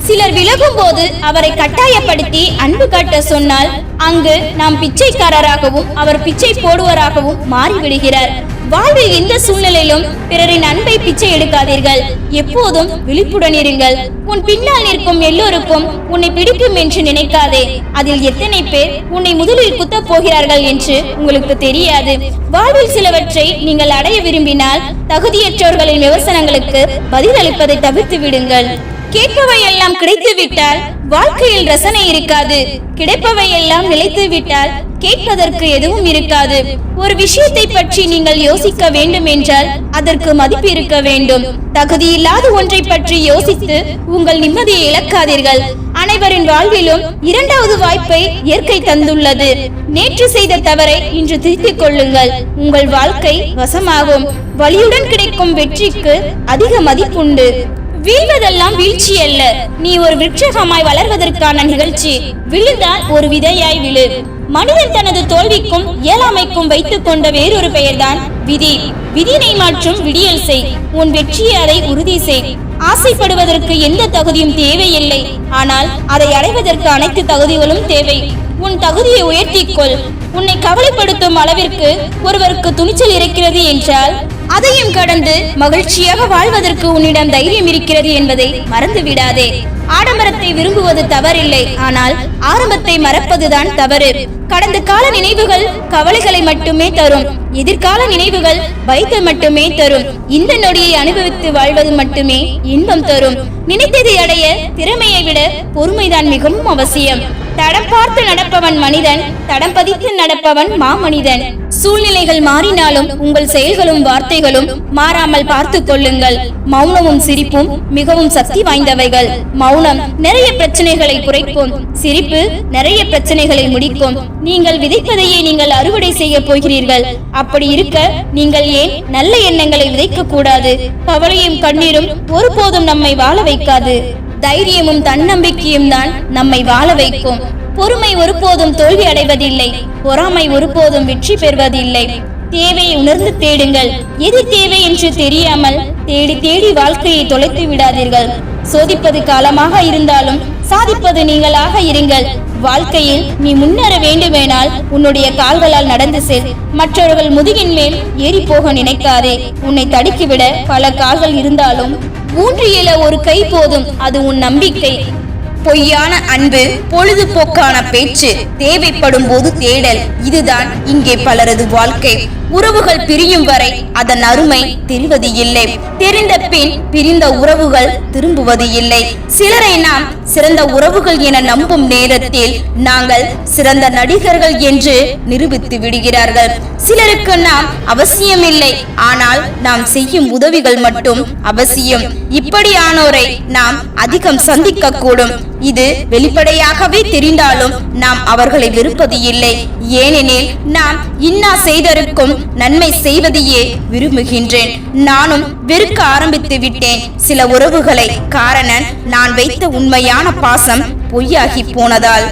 சிலர் விலகும் போது அவரை கட்டாயப்படுத்தி அன்பு காட்ட சொன்னால் அங்கு நாம் பிச்சைக்காரராகவும் அவர் பிச்சை போடுவராகவும் மாறிவிடுகிறார். வாழ்வில் எந்த சூழ்நிலையிலும் பிறரின் அன்பை பிச்சை எடுக்காதீர்கள். எப்போதும் விழிப்புடன் இருங்கள். உன் பின்னால் நிற்கும் எல்லோருக்கும் உன்னை பிடிக்கும் என்று நினைக்காதே. அதில் எத்தனை பேர் உன்னை முதலில் குத்த போகிறார்கள் என்று உங்களுக்கு தெரியாது. வாழ்வில் சிலவற்றை நீங்கள் அடைய விரும்பினால் தகுதியற்றவர்களின் விமர்சனங்களுக்கு பதிலளிப்பதை தவிர்த்து விடுங்கள். கேட்பவை எல்லாம் கிடைத்து விட்டால் வாழ்க்கையில் ரசனை இருக்காது. கிடைப்பவை எல்லாம் நிலைத்து விட்டால் கேட்பதற்கு எதுவும் இருக்காது. ஒரு விஷயத்தை பற்றி நீங்கள் யோசிக்க வேண்டும் என்றால் அதற்கு மதிப்பு இருக்க வேண்டும். தகுதியில்லாத ஒன்றை பற்றி யோசித்து உங்கள் நிம்மதியை இழக்காதீர்கள். அனைவரின் வாழ்விலும் இரண்டாவது வாய்ப்பை இயற்கை தந்துள்ளது. நேற்று செய்த தவறை இன்று திருத்திக் கொள்ளுங்கள். உங்கள் வாழ்க்கை வசமாகும். வலியுடன் கிடைக்கும் வெற்றிக்கு அதிக மதிப்புண்டு. வீழ்வதெல்லாம் வீழ்ச்சி அல்ல, நீ ஒரு விருட்சகமாய் வளர்வதற்கான நிகழ்ச்சி. விழுந்தால் ஒரு விதையாய் விழு. மனிதன் தனது தோல்விக்கும் இயலாமைக்கும் வைத்துக் கொண்ட வேறொரு பெயர்தான் விதி. விதினை மாற்றும் விடியல் செய். உன் வெற்றியை அதை உறுதி செய். ஆசைப்படுவதற்கு எந்த தகுதியும் தேவையில்லை, ஆனால் அதை அடைவதற்கு அனைத்து தகுதிகளும் தேவை. உன் தகுதியை உயர்த்திக்கொள். உன்னை கவலைப்படுத்தும் அளவிற்கு ஒருவருக்கு துணிச்சல் இருக்கிறது என்றால் அதையும் கடந்து மகிழ்ச்சியாக வாழ்வதற்கு உன்னிடம் தைரியம் இருக்கிறது என்பதை மறந்து விடாதே. ஆடம்பரத்தை விரும்புவது தவறில்லை, ஆனால் ஆரம்பத்தை மறப்பதுதான் தவறு. கடந்த கால நினைவுகள் கவலைகளை மட்டுமே தரும். எதிர்கால நினைவுகள் பயத்தை மட்டுமே தரும். இந்த நொடியை அனுபவித்து வாழ்வது மட்டுமே இன்பம் தரும். நினைத்ததை அடைய திறமையை விட பொறுமைதான் மிகவும் அவசியம். தடம் பார்த்து நடப்பவன் மனிதன், தடம் பதித்து நடப்பவன் மாமனிதன். சூழ்நிலைகள் மாறினாலும் உங்கள் செயல்களும் வார்த்தைகளும் மாறாமல் பார்த்து கொள்ளுங்கள். மௌனமும் சிரிப்பும் மிகவும் சக்தி வாய்ந்தவைகள். மௌனம் நிறைய பிரச்சனைகளை குறைக்கும், சிரிப்பு நிறைய பிரச்சனைகளை முடிக்கும். நீங்கள் விதைப்பதையே நீங்கள் அறுவடை செய்ய போகிறீர்கள். அப்படி இருக்க நீங்கள் ஏன் நல்ல எண்ணங்களை விதைக்க கூடாது? கவலையும் கண்ணீரும் ஒருபோதும் நம்மை வாழ வைக்காது. தைரியமும் தன்னம்பிக்கையும் தான் நம்மை வாழ வைக்கும். பொறுமை ஒருபோதும் தோல்வி அடைவதில்லை. பொறாமை ஒருபோதும் வெற்றி பெறுவதில்லை. தேவையை உணர்ந்து தேடுங்கள். எது தேவை என்று தெரியாமல் தேடி தேடி வாழ்க்கையை தொலைத்து விடாதீர்கள். சோதிப்பது காலமாக இருந்தாலும் சாதிப்பது நீங்களாக இருங்கள். வாழ்க்கையில் நீ முன்னேற வேண்டுமேனால் உன்னுடைய கால்களால் நடந்து செல். மற்றவர்கள் முதுகின் மேல் ஏறி போக நினைக்காதே. உன்னை தடுக்கிவிட பல கால்கள் இருந்தாலும் ஊன்றி எழ ஒரு கை போதும். அது உன் நம்பிக்கை. பொய்யான அன்பு, பொழுதுபோக்கான பேச்சு, தேவைப்படும் போது தேடல், இதுதான் இங்கே பலரது வாழ்க்கை. உறவுகள் பிரியும் வரை அதன் அருமை தெரிவது இல்லை. தெரிந்த பின் பிரிந்த உறவுகள் திரும்புவது இல்லை. சிலரை நாம் சிறந்த உறவுகள் என நம்பும் நேரத்தில் நாங்கள் சிறந்த நடிகர்கள் என்று நிரூபித்து விடுகிறார்கள். சிலருக்கு நாம் அவசியமில்லை, ஆனால் நாம் செய்யும் உதவிகள் மட்டும் அவசியம். இப்படியானோரை நாம் அதிகம் சந்திக்க கூடும். இது வெளிப்படையாகவே தெரிந்தாலும் நாம் அவர்களை வெறுப்பது இல்லை. ஏனெனில் நாம் இன்னா செய்தருக்கும் நன்மை செய்வதையே விரும்புகின்றேன். நானும் வெறுக்க ஆரம்பித்து விட்டேன் சில உறவுகளை. காரணம், நான் வைத்த உண்மையான பாசம் பொய்யாகி போனதால்.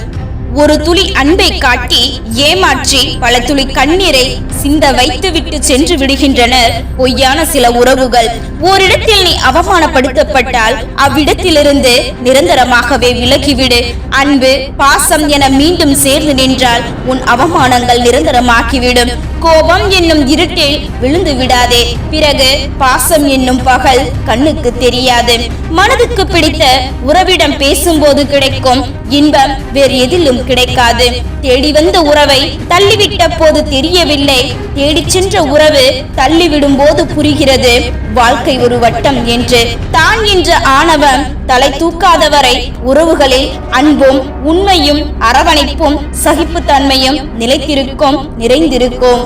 ஒரு துளி அன்பை காட்டி ஏமாற்றி பல துளி கண்ணீரை சிந்த வைத்துவிட்டு சென்று விடுகின்றனர் பொய்யான சில உறவுகள். ஓரிடத்தில் நீ அவமானப்படுத்தப்பட்டால் அவ்விடத்திலிருந்து நிரந்தரமாகவே விலகிவிடு. அன்பு பாசம் என மீண்டும் சேர்ந்து நின்றால் உன் அவமானங்கள் நிரந்தரமாக்கிவிடும். கோபம் என்னும் இருட்டில் விழுந்து விடாதே, பிறகு பாசம் என்னும் பகல் கண்ணுக்கு தெரியாது. மனதுக்கு பிடித்த உறவிடம் பேசும்போது கிடைக்கும் இன்பம் வேறு எதிலும் கிடைக்காது. தேடி வந்த உறவை தள்ளிவிட்ட போது தெரியவில்லை, தேடி சென்ற உறவு தள்ளிவிடும் போது புரிகிறது வாழ்க்கை ஒரு வட்டம் என்று. தான் என்ற ஆணவம் தலை தூக்காதவரை உறவுகளில் அன்பும் உண்மையும் அரவணைப்பும் சகிப்புத்தன்மையும் நிலைத்திருக்கும், நிறைந்திருக்கும்.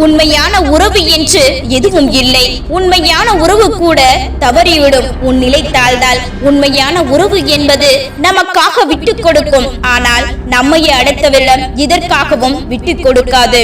உண்மையான உறவு என்று எதுவும் இல்லை. உண்மையான உறவு கூட தவறிவிடும் உன் நிலை தாழ்ந்தால். உண்மையான உறவு என்பது நமக்காக விட்டு கொடுக்கும், ஆனால் நம்மையே அடுத்தவரிடம் இதற்காகவும் விட்டு கொடுக்காது.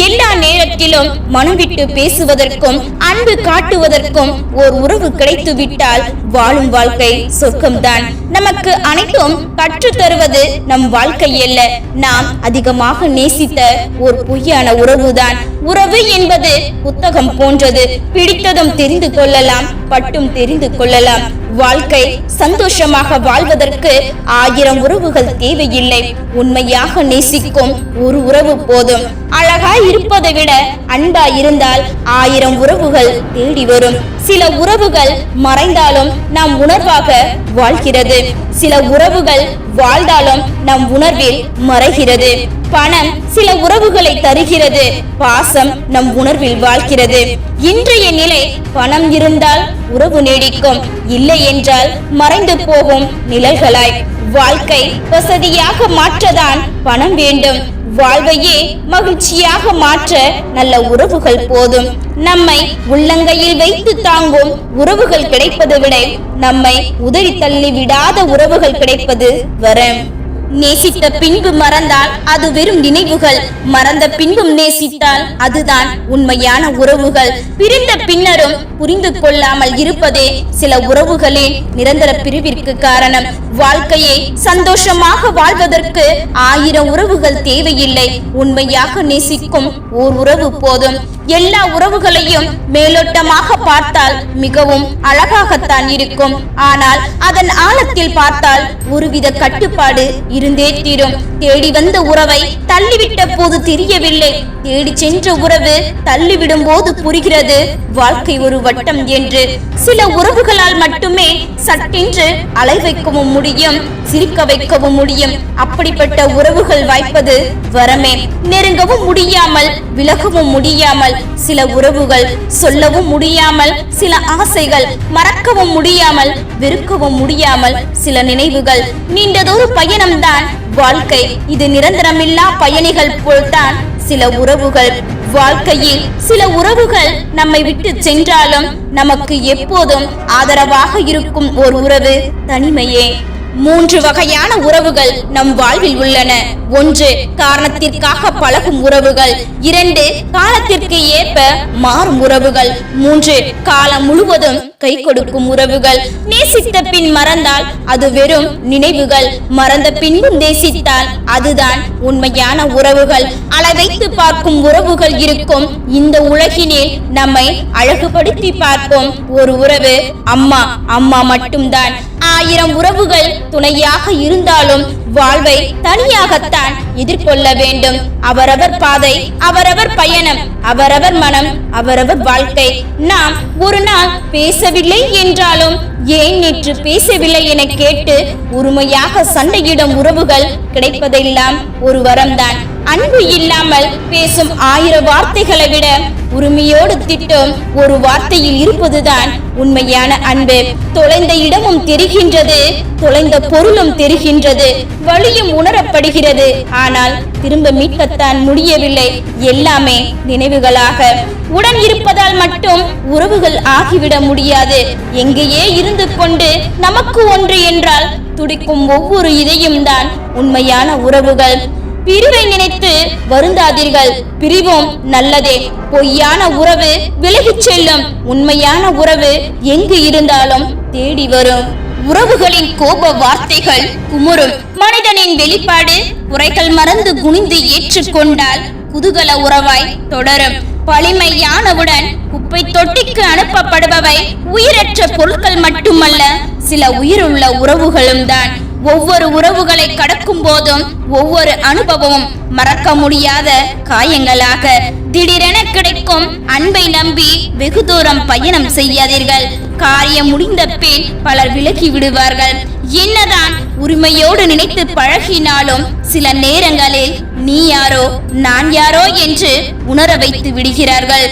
எல்லா நேரத்திலும் மனம் விட்டு பேசுவதற்கும் அன்பு காட்டுவதற்கும் ஓர் உறவு கிடைத்து விட்டால் வாழும் வாழ்க்கை சொர்க்கம்தான். நமக்கு அனைத்தும் கற்று தருவது நம் வாழ்க்கை அல்ல, நாம் அதிகமாக நேசித்த ஒரு பொய்யான உறவுதான். உறவு என்பது புத்தகம் போன்றது, பிடித்ததும் தெரிந்து கொள்ளலாம், பட்டும் தெரிந்து கொள்ளலாம். வாழ்க்கை சந்தோஷமாக வாழ்வதற்கு 1000 உறவுகள் தேவையில்லை. உண்மையாக நேசிக்கும் ஒரு உறவு போதும். அழகாய் இருப்பதை விட அன்பாய் இருந்தால் 1000 உறவுகள் தேடி வரும். சில உறவுகள் மறைந்தாலும் நம் உணர்வாக வாழ்கிறது, சில உறவுகள் வாழ்ந்தாலும் நம் உணர்வில் மறைகிறது. பணம் சில உறவுகளை தருகிறது, பாசம் நம் உணர்வில் வாழ்கிறது. இன்றைய நிலை பணம் இருந்தால் உறவு நீடிக்கும், இல்லை என்றால் மறைந்து போகும் நிழல்களாய். வாழ்க்கை வசதியாக மாற்றதான் பணம் வேண்டும், வாழ்வையே மகிழ்ச்சியாக மாற்ற நல்ல உறவுகள் போதும். நம்மை உள்ளங்கையில் வைத்து தாங்கும் உறவுகள் கிடைப்பதை விட நம்மை உதறி தள்ளி விடாத உறவுகள் கிடைப்பது வரம். நேசித்த பின்பு மறந்தால் அது வெறும் நினைவுகள், மறந்த பின்பும் நேசித்தால் அதுதான் உண்மையான உறவுகள். பிரிந்த பின்னரும் புரிந்து கொள்ளாமல் இருப்பதே சில உறவுகளின் நிரந்தர பிரிவிற்கு காரணம். வாழ்க்கையை சந்தோஷமாக வாழ்வதற்கு 1000 உறவுகள் தேவையில்லை, உண்மையாக நேசிக்கும் ஓர் உறவு போதும். எல்லா உறவுகளையும் மேலோட்டமாக பார்த்தால் மிகவும் அழகாகத்தான் இருக்கும், ஆனால் அதன் ஆழத்தில் பார்த்தால் ஒருவித கட்டுப்பாடு இருந்தே தீரும். தேடி வந்த உறவை தள்ளிவிட்ட போது தெரியவில்லை, தேடி சென்ற உறவு தள்ளிவிடும் போது புரிகிறது வாழ்க்கை ஒரு வட்டம் என்று. சில உறவுகளால் மட்டுமே சட்டென்று அலை வைக்கவும் முடியும், சிரிக்க வைக்கவும் முடியும். அப்படிப்பட்ட உறவுகள் வாய்ப்பது வரமே. நெருங்கவும் முடியாமல் விலகவும் முடியாமல் சில உறவுகள், சொல்லவும் முடியாமல் சில ஆசைகள், மறக்கவும் முடியாமல் வெறுக்கவும் முடியாமல் சில நினைவுகள். நீண்டதொரு பயணம்தான் வாழ்க்கை, இது நிரந்தரமில்லா பயணிகள் போல்தான் சில உறவுகள். வாழ்க்கையில் சில உறவுகள் நம்மை விட்டு சென்றாலும் நமக்கு எப்போதும் ஆதரவாக இருக்கும் ஒரு உறவு தனிமையே. 3 வகையான உறவுகள் நம் வாழ்வில் உள்ளன. 1 காரணத்திற்காக பழகும் உறவுகள், 2 காலத்திற்கு ஏற்ப மாறும் உறவுகள், 3 காலம் முழுவதும் கை கொடுக்கும் உறவுகள். நேசித்த பின் மறந்தால் அது வெறும் நினைவுகள், மறந்த பின்பும் நேசித்தால் அதுதான் உண்மையான உறவுகள். அளவைத்து பார்க்கும் உறவுகள் இருக்கும் இந்த உலகினில் நம்மை அழகுபடுத்தி பார்க்கும் ஒரு உறவு அம்மா, அம்மா மட்டும்தான். 1000 உறவுகள் துணையாக இருந்தாலும் வாழ்வை தனியாகத்தான் எதிர்கொள்ள வேண்டும். அவரவர் பாதை, அவரவர் பயணம், அவரவர் மனம், அவரவர் வாழ்க்கை. நாம் ஒரு நாள் பேசவில்லை என்றாலும் ஏன் நேற்று பேசவில்லை என கேட்டு உரிமையாக சண்டையிடும் உறவுகள் கிடைப்பதெல்லாம் ஒரு வரம்தான். அன்பு இல்லாமல் பேசும் 1000 வார்த்தைகளை விட உரிமையோடு திட்டும் ஒரு வார்த்தையில் இருப்பதுதான் உண்மையான அன்பு. தொலைந்த இடமும் தெரிகின்றது, தொலைந்த பொருளும் தெரிகின்றது, வழியும் உணரப்படுகிறது, ஆனால் திரும்ப மீட்கத்தான் முடியவில்லை. எல்லாமே நினைவுகளாக. உடன் இருப்பதால் மட்டும் உறவுகள் ஆகிவிட முடியாது. எங்கேயே இருந்து கொண்டு நமக்கு ஒன்று என்றால் துடிக்கும் ஒவ்வொரு இதயம் தான் உண்மையான உறவுகள். பிரிவை நினைத்து வருந்தாதீர்கள், பிரிவும் நல்லதே. பொய்யான உறவு விலகிச் செல்லும், உண்மையான உறவு எங்கு இருந்தாலும் தேடி வரும். உறவுகளின் கோப வார்த்தைகள் குமுறும். மனிதனின் வெளிப்பாடு குறைகள் மறந்து குனிந்து ஏற்றுக்கொண்டால் குதூகல உறவாய் தொடரும். வலிமையானவுடன் குப்பை தொட்டிக்கு அனுப்பப்படுபவை உயிரற்ற பொருட்கள் மட்டுமல்ல, சில உயிருள்ள உறவுகளும் தான். ஒவ்வொரு உறவுகளை கடக்கும் போதும் ஒவ்வொரு அனுபவமும் மறக்க முடியாத காயங்களாக. திடீரென கிடைக்கும் அன்பை நம்பி வெகு தூரம் பயணம் செய்யாதீர்கள். காரியம் முடிந்த பின் பலர் விலகி விடுவார்கள். என்னதான் உரிமையோடு நினைத்து பழகினாலும் சில நேரங்களில் நீ யாரோ நான் யாரோ என்று உணர வைத்து விடுகிறார்கள்.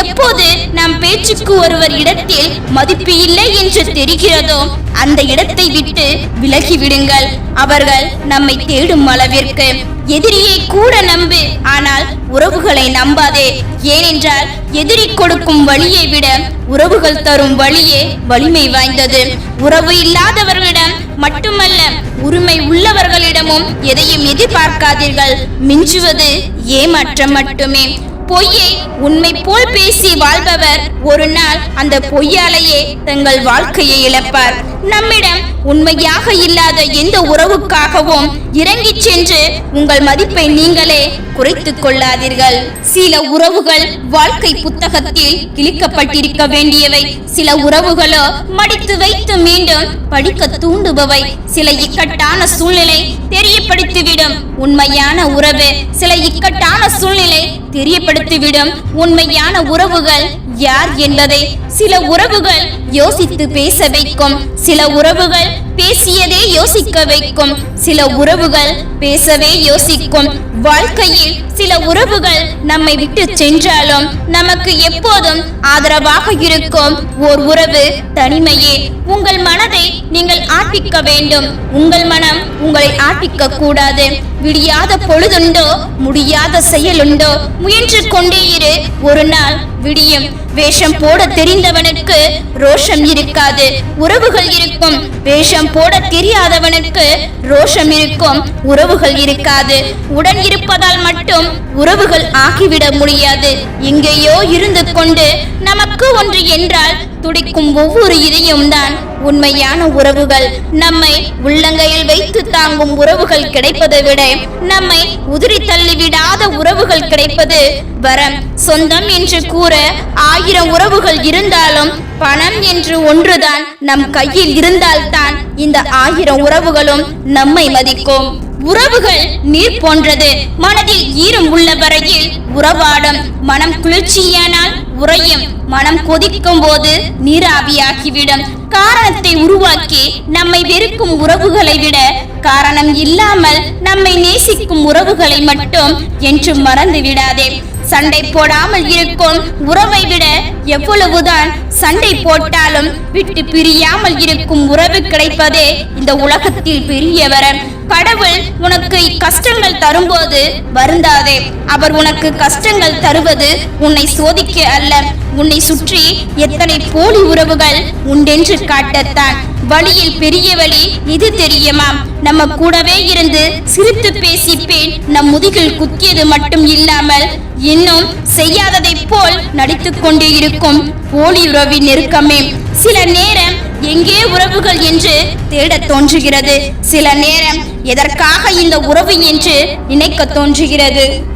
எப்போது நம் பேச்சுக்கு ஒருவர் இடத்தில் மதிப்பு இல்லை என்று தெரிகிறதோ அந்த இடத்தை விட்டு விலகி விடுங்கள். அவர்கள் நம்மை தேடும் அளவிற்கு. எதிரியை கூட நம்பு, ஆனால் உறவுகளை நம்பாதே. ஏனென்றால் எதிரி கொடுக்கும் வழியை விட உறவுகள் தரும் வழியே வலிமை வாய்ந்தது. உறவு இல்லாதவர்களிடம் மட்டுமல்ல, உரிமை உள்ளவர்களிடமும் எதையும் எதிர்பார்க்காதீர்கள். மிஞ்சுவது ஏமாற்றம் மட்டுமே. பொய்யை உண்மை போல் பேசி வாழ்பவர் ஒரு நாள் அந்த பொய்யாலேயே தங்கள் வாழ்க்கையை இழப்பார். நம்மிடம் உண்மையாக இல்லாத எந்த உறவுக்காகவும் இறங்கி சென்று உங்கள் மதிப்பை நீங்களே குறைத்துக் கொள்ளாதீர்கள். சில உறவுகள் வாழ்க்கை புத்தகத்தில் கிழிக்கப்பட்டிருக்க வேண்டியவை. சில உறவுகளோ மடித்து வைத்து மீண்டும் படிக்க தூண்டுபவை. சில இக்கட்டான சூழ்நிலை தெரியப்படுத்திவிடும் உண்மையான உறவு. சில இக்கட்டான சூழ்நிலை தெரியப்படுத்திவிடும் உண்மையான உறவுகள் யார் என்பதை. சில உறவுகள் யோசித்து பேச வைக்கும். சில உறவுகள் பேசியதே யோசிக்க வைக்கும். சில உறவுகள் பேசவே யோசிக்கும். வாழ்க்கையில் சில உறவுகள் நம்மை விட்டு சென்றாலும் நமக்கு எப்போதும் ஆதரவாக இருக்கும் ஓர் உறவு தனிமையே. உங்கள் மனதை நீங்கள் ஆட்டிக்க வேண்டும். உங்கள் மனம் உங்களை ஆட்டிக்க கூடாது. விடியாத பொழுதுண்டோ முடியாத செயலுண்டோ முயன்று கொண்டே இரு, ஒரு நாள் விடியும். வேஷம் போட தெரிந்தவனுக்கு ரோஷம் இருக்காது, உறவுகள் இருக்கும். வேஷம் போட தெரியாதவனுக்கு ரோஷம் இருக்கும், உறவுகள் இருக்காது. உடன் இருப்பதால் மட்டும் உறவுகள் ஆகிவிட முடியாது. எங்கேயோ இருந்து கொண்டு நமக்கு ஒன்று என்றால் துடிக்கும் ஒவ்வொரு இதயம் தான் உண்மையான உறவுகள். நம்மை உள்ளங்கையில் வைத்து தாங்கும் உறவுகள் கிடைப்பதை விட நம்மை உதிரி தள்ளிவிடாத உறவுகள் கிடைப்பது வரம். சொந்தம் என்று கூற 1000 உறவுகள் இருந்தாலும் பணம் என்று ஒன்றுதான் நம் கையில் இருந்தால்தான் இந்த 1000 உறவுகளும் நம்மை மதிக்கும். உறவுகள் நீர் போன்றது. மனதில் ஈரம் உள்ள வரையில் உறவாடும். மனம் குளிர்ச்சியானால் உறையும். மனம் கொதிக்கும் போது நீராவியாகிவிடும். காரணத்தை உருவாக்கி நம்மை வெறுக்கும் உறவுகளை விட காரணம் இல்லாமல் நம்மை நேசிக்கும் உறவுகளை மட்டும் என்று மறந்து விடாதே. சண்டை போடாமல் இருக்கும் உறவை விட எவ்வளவுதான் சண்டை போட்டாலும் விட்டு பிரியாமல் இருக்கும் உறவு கிடைப்பதே இந்த உலகத்தில் பெரிய வரம். கடவுள் உனக்கு கஷ்டங்கள் தரும்போது வருந்தாதே. அவர் உனக்கு கஷ்டங்கள் தருவது உன்னை சோதிக்க அல்ல, உன்னை சுற்றி எத்தனை போலி உறவுகள் உண்டென்று காட்டத்தான். வழியில் பெரிய வழி இது தெரியுமா? நம்ம கூடவே இருந்து சிரித்து பேசி பேன் நம் முதுகில் குத்தியது மட்டும் இல்லாமல் இன்னும் செய்யாததை போல் நடித்துக் கொண்டே இருக்கும் போலி உறவின் நெருக்கமே. சில நேரம் எங்கே உறவுகள் என்று தேட தோன்றுகிறது. சில நேரம் எதற்காக இந்த உறவு என்று நினைக்க தோன்றுகிறது.